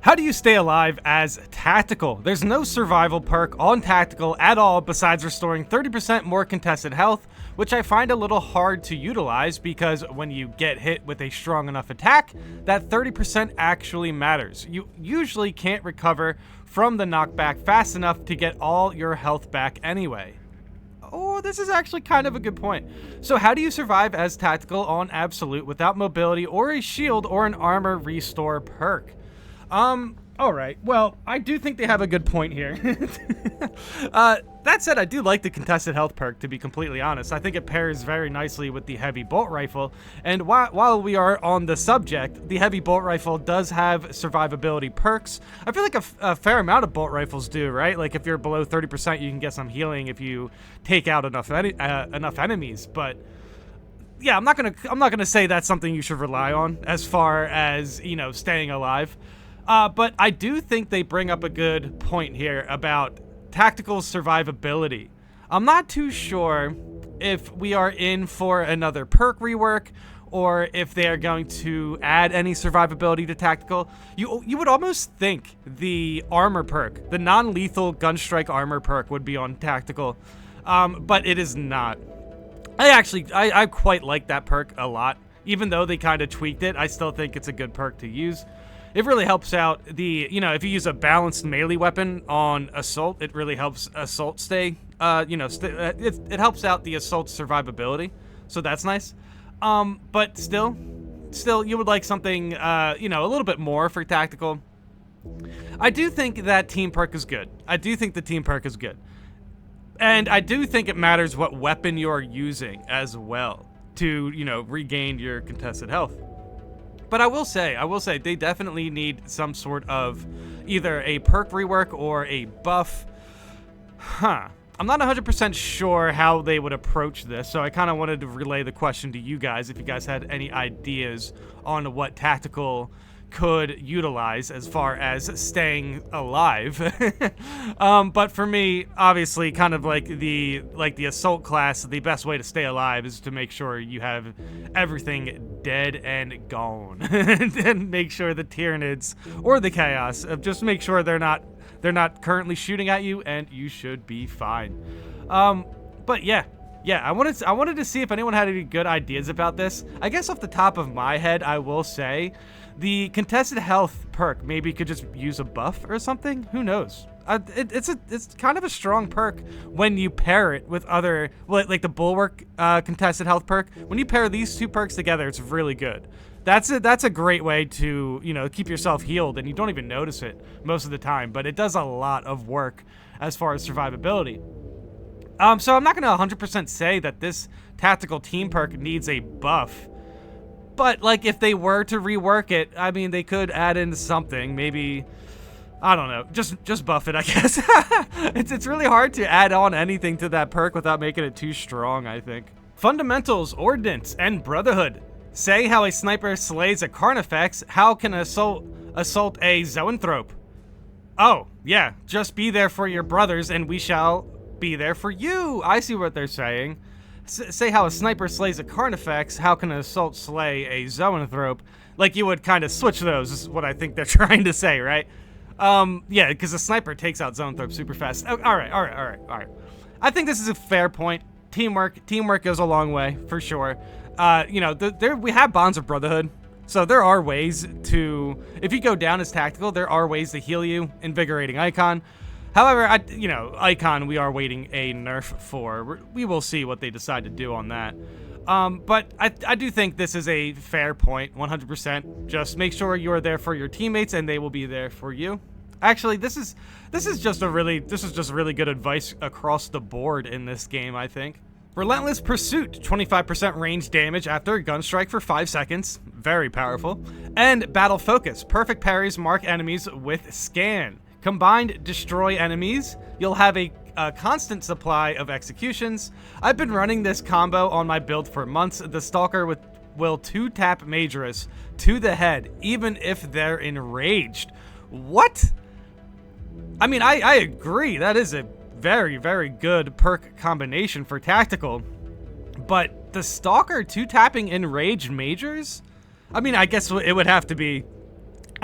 How do you stay alive as Tactical? There's no survival perk on Tactical at all besides restoring 30% more contested health, which I find a little hard to utilize because when you get hit with a strong enough attack, that 30% actually matters. You usually can't recover from the knockback fast enough to get all your health back anyway. Oh, this is actually kind of a good point. So how do you survive as Tactical on Absolute without mobility or a shield or an armor restore perk? Alright, well, I do think they have a good point here. That said, I do like the contested health perk, to be completely honest. I think it pairs very nicely with the heavy bolt rifle, and while we are on the subject, the heavy bolt rifle does have survivability perks. I feel like a fair amount of bolt rifles do, right? Like, if you're below 30%, you can get some healing if you take out enough enemies, but... yeah, I'm not gonna say that's something you should rely on as far as, you know, staying alive. But I do think they bring up a good point here about Tactical survivability. I'm not too sure if we are in for another perk rework or if they are going to add any survivability to Tactical. You would almost think the armor perk, the non-lethal gunstrike armor perk, would be on Tactical, but it is not. I quite like that perk a lot. Even though they kind of tweaked it, I still think it's a good perk to use. It really helps out the, you know, if you use a balanced melee weapon on Assault, it really helps Assault stay, it helps out the Assault survivability. So that's nice. But still, you would like something, you know, a little bit more for Tactical. I do think that team perk is good. I do think the team perk is good. And I do think it matters what weapon you're using as well to, you know, regain your contested health. But I will say, they definitely need some sort of either a perk rework or a buff. I'm not 100% sure how they would approach this, so I kind of wanted to relay the question to you guys if you guys had any ideas on what Tactical could utilize as far as staying alive. But for me, obviously, kind of like the Assault class, the best way to stay alive is to make sure you have everything dead and gone, and make sure the Tyranids or the Chaos, just make sure they're not currently shooting at you, and you should be fine. But yeah, I wanted to see if anyone had any good ideas about this. I guess off the top of my head, I will say the contested health perk maybe could just use a buff or something. Who knows? It's kind of a strong perk when you pair it with other, like the Bulwark contested health perk. When you pair these two perks together, it's really good. That's a great way to, you know, keep yourself healed, and you don't even notice it most of the time. But it does a lot of work as far as survivability. So I'm not gonna 100% say that this Tactical team perk needs a buff. But, like, if they were to rework it, I mean, they could add in something. Maybe, I don't know, just buff it, I guess. It's really hard to add on anything to that perk without making it too strong, I think. Fundamentals, Ordnance, and Brotherhood. Say how a sniper slays a Carnifex, how can assault a Zoanthrope? Oh, yeah, just be there for your brothers and we shall be there for you. I see what they're saying. Say how a sniper slays a Carnifex, how can an assault slay a Zoanthrope? Like, you would kind of switch those, is what I think they're trying to say, right? Yeah, because a sniper takes out Zoanthrope super fast. Oh, all right. I think this is a fair point. Teamwork goes a long way, for sure. You know, we have Bonds of Brotherhood, so there are ways to, if you go down as Tactical, there are ways to heal you. Invigorating Icon. However, Icon, we are waiting a nerf for. We will see what they decide to do on that. But I do think this is a fair point, 100%. Just make sure you are there for your teammates, and they will be there for you. Actually, this is just really good advice across the board in this game, I think. Relentless Pursuit, 25% range damage after a gun strike for 5 seconds. Very powerful. And Battle Focus, perfect parries mark enemies with Scan. Combined destroy enemies. You'll have a constant supply of executions. I've been running this combo on my build for months. The Stalker will 2-tap Majorus to the head, even if they're enraged. What? I mean, I agree. That is a very, very good perk combination for Tactical. But the Stalker 2-tapping enraged Majors? I mean, I guess it would have to be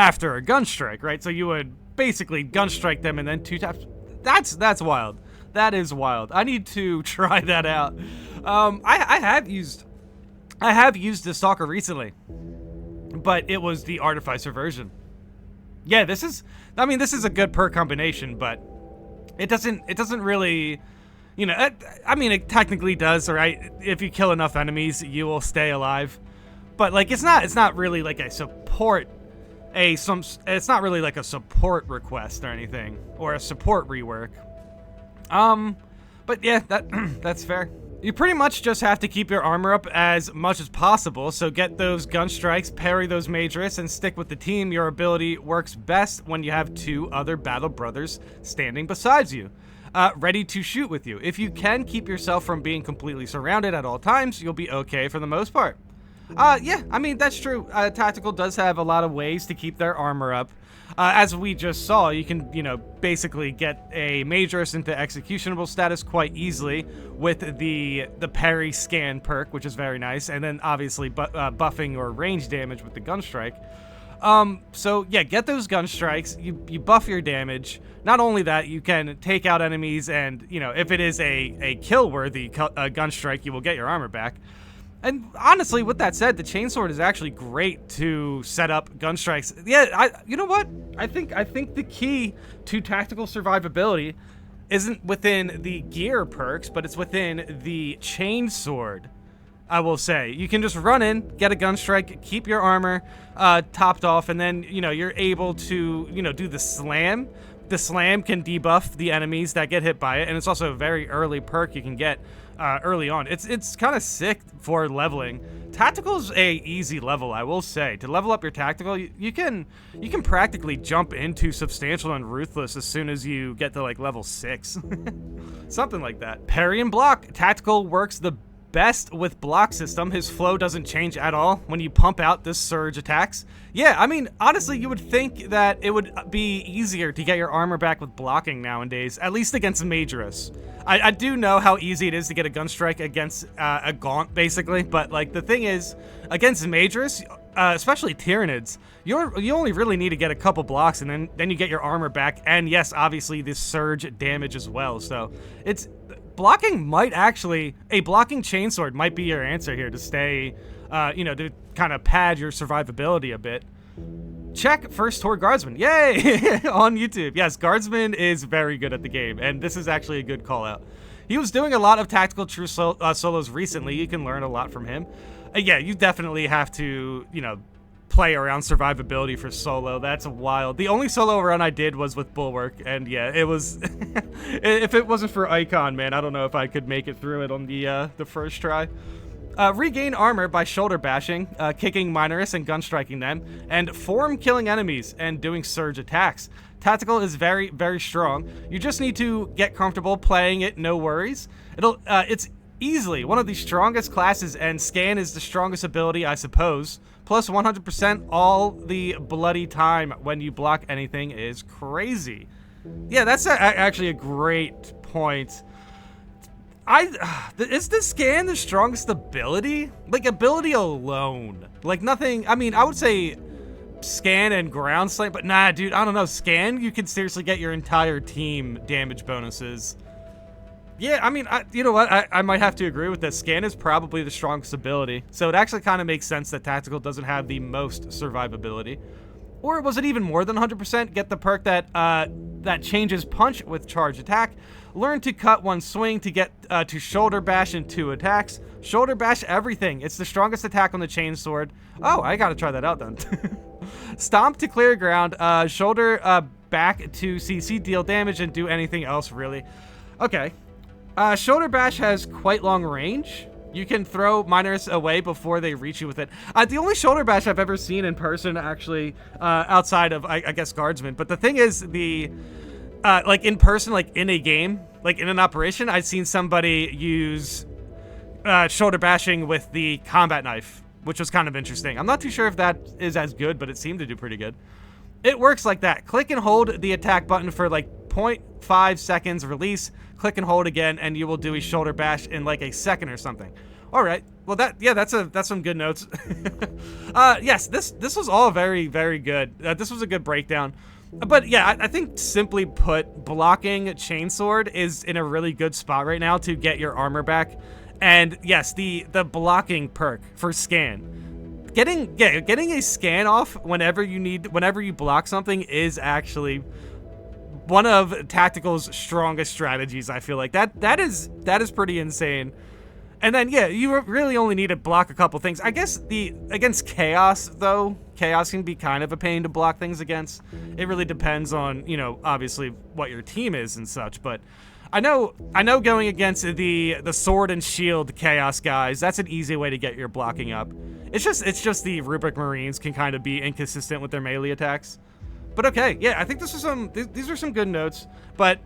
after a gun strike, right? So you would basically gun strike them and then 2 taps. That's wild. That is wild. I need to try that out. I have used the Stalker recently, but it was the Artificer version. Yeah, this is a good perk combination, but it doesn't really, it technically does, right? If you kill enough enemies, you will stay alive. But like it's not really like it's not really like a support request or anything, or a support rework. But yeah, that's fair. You pretty much just have to keep your armor up as much as possible, so get those gun strikes, parry those Majoris, and stick with the team. Your ability works best when you have 2 other battle brothers standing beside you, ready to shoot with you. If you can keep yourself from being completely surrounded at all times, you'll be okay for the most part. Yeah, I mean, that's true. Tactical does have a lot of ways to keep their armor up. As we just saw, you can, basically get a Majoris into executionable status quite easily with the parry scan perk, which is very nice, and then obviously buffing or range damage with the gun strike. So yeah, get those gun strikes, you buff your damage. Not only that, you can take out enemies, and, if it is a kill-worthy gun strike, you will get your armor back. And honestly, with that said, the Chainsword is actually great to set up gun strikes. Yeah, you know what? I think the key to tactical survivability isn't within the gear perks, but it's within the Chainsword. I will say you can just run in, get a gun strike, keep your armor topped off, and then you're able to do the slam. The slam can debuff the enemies that get hit by it, and it's also a very early perk you can get early on. It's kind of sick for leveling. Tactical's a easy level, I will say. To level up your tactical, you can practically jump into substantial and ruthless as soon as you get to like level 6. Something like that. Parry and block. Tactical works the best with block system. His flow doesn't change at all when you pump out this surge attacks. Yeah, I mean, honestly, you would think that it would be easier to get your armor back with blocking nowadays, at least against Majoris. I do know how easy it is to get a gun strike against a Gaunt, basically, but like the thing is, against Majoris, especially Tyranids, you only really need to get a couple blocks, and then you get your armor back, and yes, obviously this surge damage as well. So it's blocking a blocking Chainsword might be your answer here to stay, to kind of pad your survivability a bit. Check first toward Guardsman. Yay! On YouTube. Yes, Guardsman is very good at the game, and this is actually a good call out. He was doing a lot of tactical true solos recently. You can learn a lot from him. Yeah, you definitely have to, play around survivability for solo. That's wild. The only solo run I did was with Bulwark, and yeah, it was if it wasn't for Icon, man, I don't know if I could make it through it on the first try. Regain armor by shoulder bashing, kicking Minoris and gun striking them, and form killing enemies and doing surge attacks. Tactical is very, very strong. You just need to get comfortable playing it, no worries. It's easily one of the strongest classes, and scan is the strongest ability, I suppose. Plus 100% all the bloody time when you block anything is crazy. Yeah, that's actually a great point. Is the scan the strongest ability? Like, ability alone. Like, nothing, I mean, I would say scan and ground slam, but nah, dude, I don't know. Scan, you can seriously get your entire team damage bonuses. Yeah, I mean, you know what? I might have to agree with this. Scan is probably the strongest ability, so it actually kind of makes sense that Tactical doesn't have the most survivability. Or was it even more than 100%? Get the perk that changes punch with charge attack. Learn to cut one swing to get to shoulder bash in 2 attacks. Shoulder bash everything. It's the strongest attack on the Chainsword. Oh, I gotta try that out then. Stomp to clear ground. Shoulder back to CC, deal damage, and do anything else really. Okay. Shoulder bash has quite long range. You can throw miners away before they reach you with it. The only shoulder bash I've ever seen in person, actually, outside of, I guess, Guardsman. But the thing is, like, in person, like, in a game, like, in an operation, I've seen somebody use shoulder bashing with the combat knife, which was kind of interesting. I'm not too sure if that is as good, but it seemed to do pretty good. It works like that. Click and hold the attack button for, like, 0.5 seconds, release. Click and hold again, and you will do a shoulder bash in like a second or something. All right. Well, that's some good notes. Yes, this was all very, very good. This was a good breakdown. But yeah, I think simply put, blocking Chainsword is in a really good spot right now to get your armor back. And yes, the blocking perk for scan. Getting a scan off whenever you block something is actually one of Tactical's strongest strategies. I feel like that is pretty insane. And then, yeah, you really only need to block a couple things. I guess against Chaos, though, Chaos can be kind of a pain to block things against. It really depends on, obviously what your team is and such. But I know going against the Sword and Shield Chaos guys, that's an easy way to get your blocking up. It's just the Rubric Marines can kind of be inconsistent with their melee attacks. But okay, yeah, I think these are some good notes. But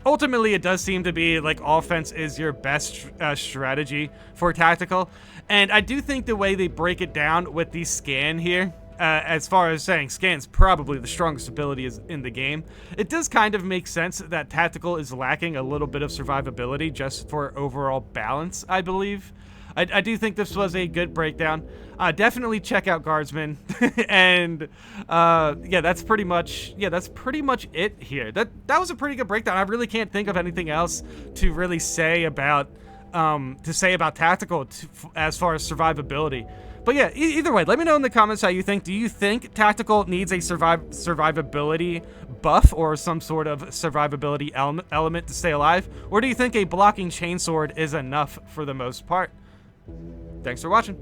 ultimately, it does seem to be like offense is your best strategy for Tactical. And I do think the way they break it down with the scan here, as far as saying scan's probably the strongest ability in the game, it does kind of make sense that Tactical is lacking a little bit of survivability just for overall balance, I believe. I do think this was a good breakdown. Definitely check out Guardsman. And yeah, that's pretty much it here. That was a pretty good breakdown. I really can't think of anything else to really say about Tactical as far as survivability. But yeah, either way, let me know in the comments how you think. Do you think Tactical needs a survivability buff or some sort of survivability element to stay alive? Or do you think a blocking Chainsword is enough for the most part? Thanks for watching.